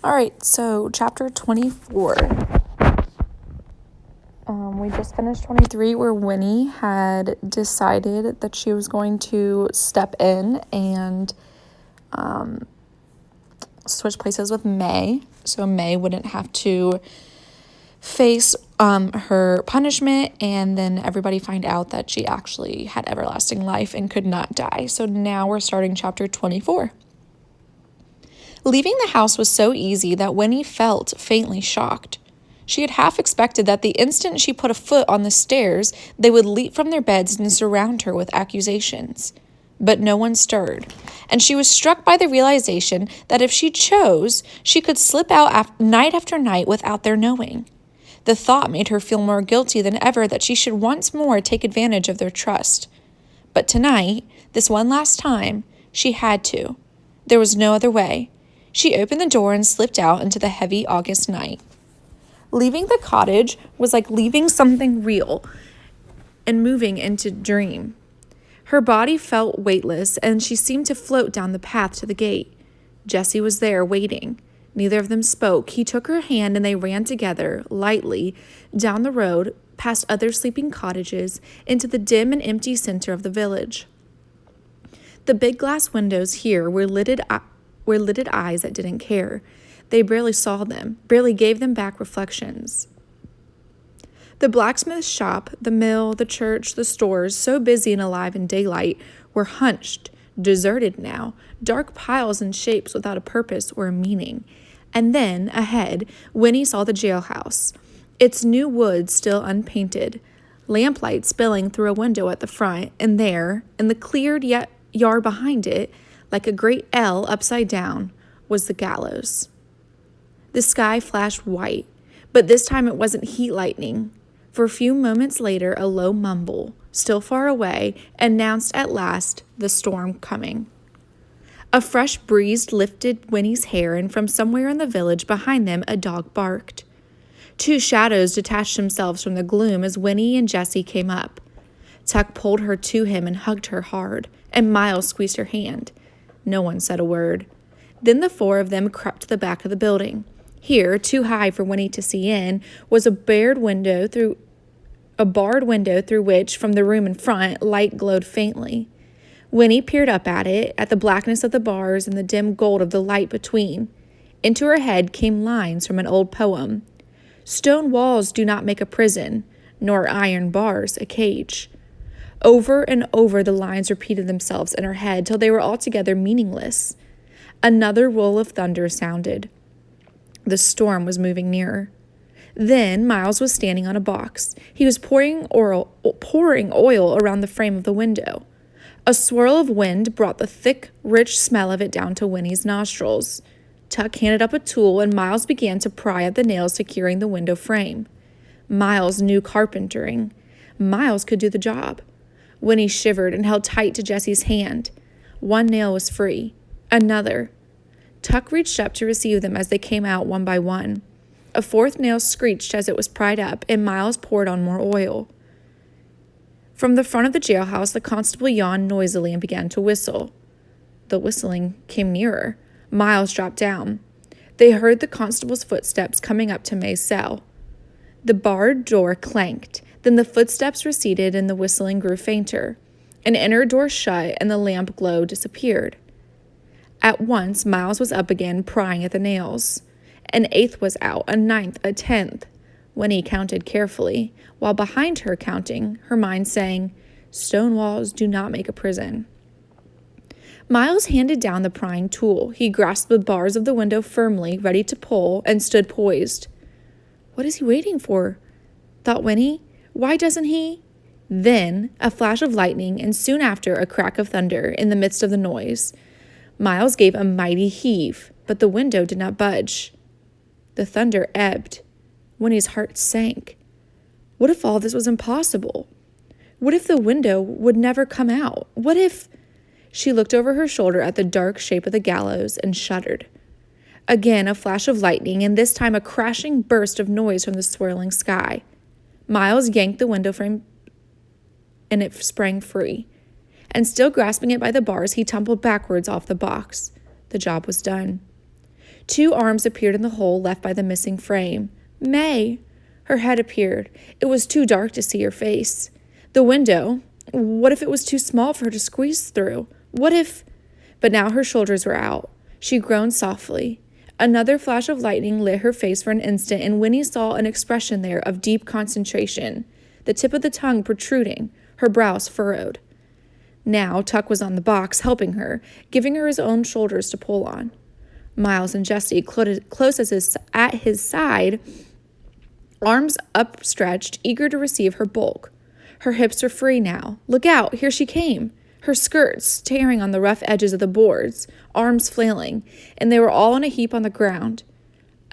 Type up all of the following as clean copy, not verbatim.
All right, so chapter 24. We just finished 23 where Winnie had decided that she was going to step in and switch places with May, so May wouldn't have to face her punishment, and then everybody find out that she actually had everlasting life and could not die. So now we're starting chapter 24. Leaving the house was so easy that Winnie felt faintly shocked. She had half expected that the instant she put a foot on the stairs, they would leap from their beds and surround her with accusations. But no one stirred, and she was struck by the realization that if she chose, she could slip out night after night without their knowing. The thought made her feel more guilty than ever that she should once more take advantage of their trust. But tonight, this one last time, she had to. There was no other way. She opened the door and slipped out into the heavy August night. Leaving the cottage was like leaving something real and moving into dream. Her body felt weightless, and she seemed to float down the path to the gate. Jesse was there, waiting. Neither of them spoke. He took her hand, and they ran together, lightly, down the road, past other sleeping cottages, into the dim and empty center of the village. The big glass windows here were lidded eyes that didn't care. They barely saw them, barely gave them back reflections. The blacksmith's shop, the mill, the church, the stores, so busy and alive in daylight, were hunched, deserted now, dark piles and shapes without a purpose or a meaning. And then, ahead, Winnie saw the jailhouse, its new wood still unpainted, lamplight spilling through a window at the front, and there, in the cleared yard behind it, like a great L upside down, was the gallows. The sky flashed white, but this time it wasn't heat lightning. For a few moments later, a low mumble, still far away, announced at last the storm coming. A fresh breeze lifted Winnie's hair, and from somewhere in the village behind them a dog barked. Two shadows detached themselves from the gloom as Winnie and Jesse came up. Tuck pulled her to him and hugged her hard, and Miles squeezed her hand. No one said a word. Then the four of them crept to the back of the building. Here, too high for Winnie to see in, was a barred window through which, from the room in front, light glowed faintly. Winnie peered up at it, at the blackness of the bars and the dim gold of the light between. Into her head came lines from an old poem. "Stone walls do not make a prison, nor iron bars a cage." Over and over the lines repeated themselves in her head till they were altogether meaningless. Another roll of thunder sounded. The storm was moving nearer. Then Miles was standing on a box. He was pouring oil around the frame of the window. A swirl of wind brought the thick, rich smell of it down to Winnie's nostrils. Tuck handed up a tool, and Miles began to pry at the nails securing the window frame. Miles knew carpentering. Miles could do the job. Winnie shivered and held tight to Jesse's hand. One nail was free. Another. Tuck reached up to receive them as they came out one by one. A fourth nail screeched as it was pried up, and Miles poured on more oil. From the front of the jailhouse, the constable yawned noisily and began to whistle. The whistling came nearer. Miles dropped down. They heard the constable's footsteps coming up to May's cell. The barred door clanked. Then the footsteps receded and the whistling grew fainter. An inner door shut and the lamp glow disappeared. At once, Miles was up again, prying at the nails. An eighth was out, a ninth, a 10th. Winnie counted carefully, while behind her counting, her mind saying, "Stone walls do not make a prison." Miles handed down the prying tool. He grasped the bars of the window firmly, ready to pull, and stood poised. "What is he waiting for?" thought Winnie. "Why doesn't he?" Then a flash of lightning, and soon after a crack of thunder in the midst of the noise. Miles gave a mighty heave, but the window did not budge. The thunder ebbed. Winnie's heart sank. What if all this was impossible? What if the window would never come out? What if... She looked over her shoulder at the dark shape of the gallows and shuddered. Again a flash of lightning, and this time a crashing burst of noise from the swirling sky. Miles yanked the window frame, and it sprang free. And still grasping it by the bars, he tumbled backwards off the box. The job was done. 2 arms appeared in the hole left by the missing frame. May! Her head appeared. It was too dark to see her face. The window. What if it was too small for her to squeeze through? What if... But now her shoulders were out. She groaned softly. Another flash of lightning lit her face for an instant, and Winnie saw an expression there of deep concentration, the tip of the tongue protruding, her brows furrowed. Now Tuck was on the box, helping her, giving her his own shoulders to pull on. Miles and Jessie, close at his side, arms upstretched, eager to receive her bulk. Her hips were free now. Look out, here she came. Her skirts tearing on the rough edges of the boards, arms flailing, and they were all in a heap on the ground.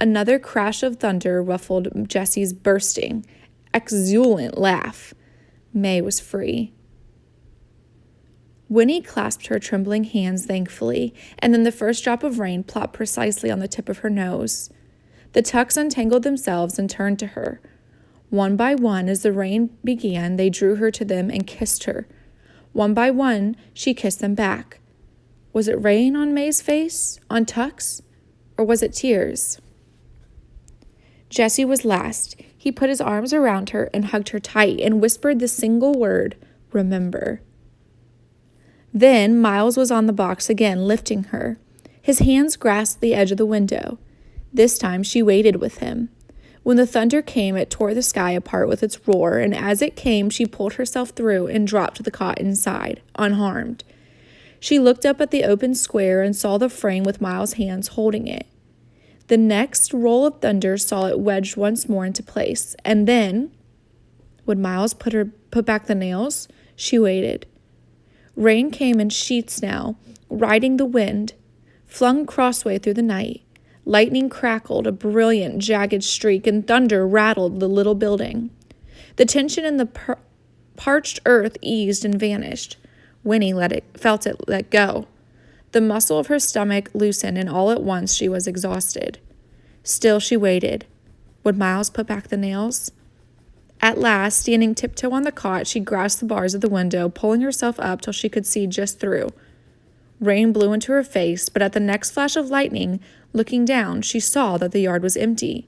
Another crash of thunder ruffled Jessie's bursting, exultant laugh. May was free. Winnie clasped her trembling hands thankfully, and then the first drop of rain plopped precisely on the tip of her nose. The Tucks untangled themselves and turned to her. One by one, as the rain began, they drew her to them and kissed her. One by one, she kissed them back. Was it rain on May's face, on Tuck's, or was it tears? Jessie was last. He put his arms around her and hugged her tight and whispered the single word, remember. Then Miles was on the box again, lifting her. His hands grasped the edge of the window. This time she waited with him. When the thunder came, it tore the sky apart with its roar, and as it came, she pulled herself through and dropped the cot inside, unharmed. She looked up at the open square and saw the frame with Miles' hands holding it. The next roll of thunder saw it wedged once more into place, and then, would Miles put back the nails? She waited. Rain came in sheets now, riding the wind, flung crossway through the night. Lightning crackled, a brilliant, jagged streak, and thunder rattled the little building. The tension in the parched earth eased and vanished. Winnie felt it let go. The muscle of her stomach loosened, and all at once she was exhausted. Still she waited. Would Miles put back the nails? At last, standing tiptoe on the cot, she grasped the bars of the window, pulling herself up till she could see just through. Rain blew into her face, but at the next flash of lightning, looking down, she saw that the yard was empty.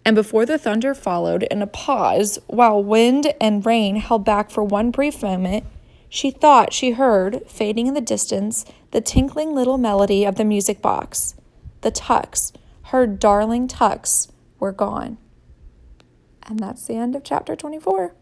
And before the thunder followed, in a pause, while wind and rain held back for one brief moment, she thought she heard, fading in the distance, the tinkling little melody of the music box. The Tucks, her darling Tucks, were gone. And that's the end of chapter 24.